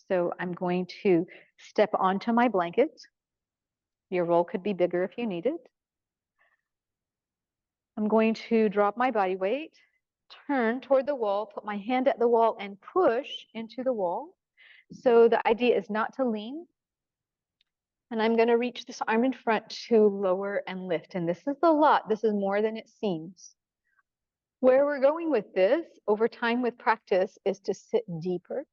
So I'm going to step onto my blanket. Your roll could be bigger if you need it. I'm going to drop my body weight, turn toward the wall, put my hand at the wall and push into the wall. So the idea is not to lean. And I'm going to reach this arm in front to lower and lift. And this is a lot. This is more than it seems. Where we're going with this over time with practice is to sit deeper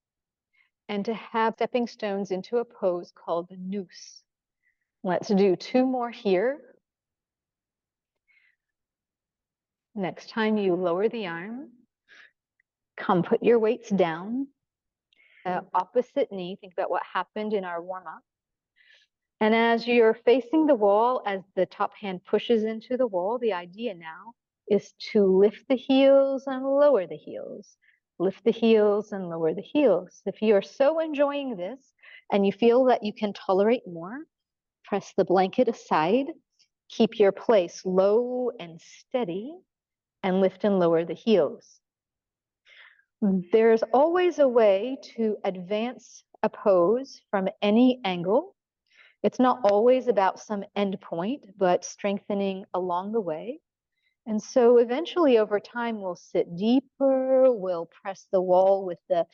and to have stepping stones into a pose called the noose. Let's do 2 more here. Next time you lower the arm, come put your weights down. Opposite knee, think about what happened in our warm-up. And as you're facing the wall, as the top hand pushes into the wall, the idea now is to lift the heels and lower the heels. Lift the heels and lower the heels. If you are so enjoying this and you feel that you can tolerate more, press the blanket aside, keep your place low and steady, and lift and lower the heels. There's always a way to advance a pose from any angle. It's not always about some end point, but strengthening along the way. And so eventually over time, we'll sit deeper, we'll press the wall with the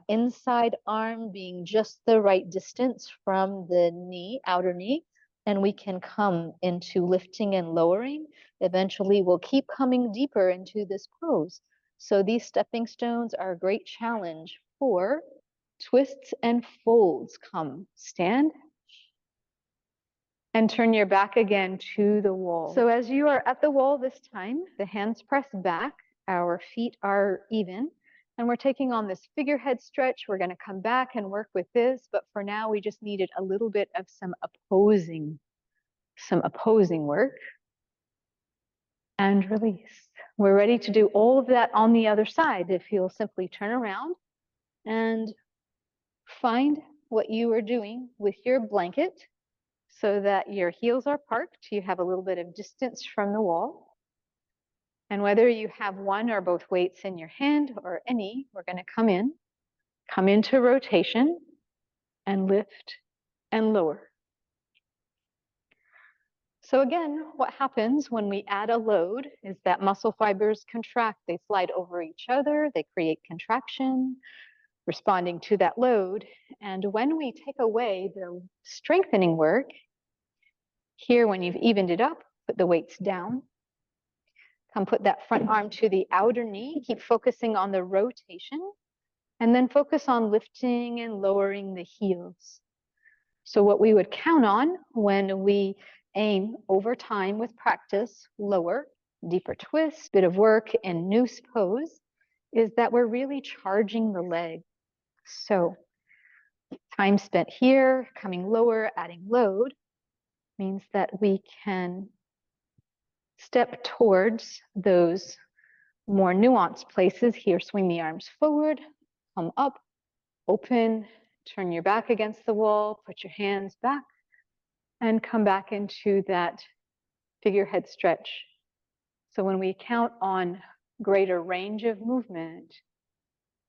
inside arm being just the right distance from the knee, outer knee, and we can come into lifting and lowering. Eventually, we'll keep coming deeper into this pose. So these stepping stones are a great challenge for twists and folds. Come, stand, and turn your back again to the wall. So as you are at the wall this time, the hands press back, our feet are even, and we're taking on this figurehead stretch. We're going to come back and work with this, but for now we just needed a little bit of some opposing work. And release. We're ready to do all of that on the other side. If you'll simply turn around and find what you are doing with your blanket so that your heels are parked. You have a little bit of distance from the wall. And whether you have one or both weights in your hand or any, we're going to come into rotation and lift and lower. So again, what happens when we add a load is that muscle fibers contract. They slide over each other. They create contraction, responding to that load. And when we take away the strengthening work, here when you've evened it up, put the weights down. Come put that front arm to the outer knee. Keep focusing on the rotation. And then focus on lifting and lowering the heels. So what we would count on when we aim over time with practice, lower, deeper twist, bit of work in noose pose, is that we're really charging the leg. So time spent here, coming lower, adding load, means that we can step towards those more nuanced places here. Swing the arms forward, come up, open, turn your back against the wall, put your hands back, and come back into that figurehead stretch. So when we count on greater range of movement,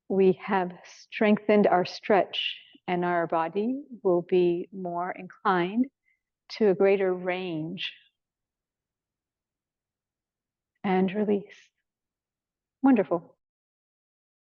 we have strengthened our stretch and our body will be more inclined to a greater range. And release. Wonderful.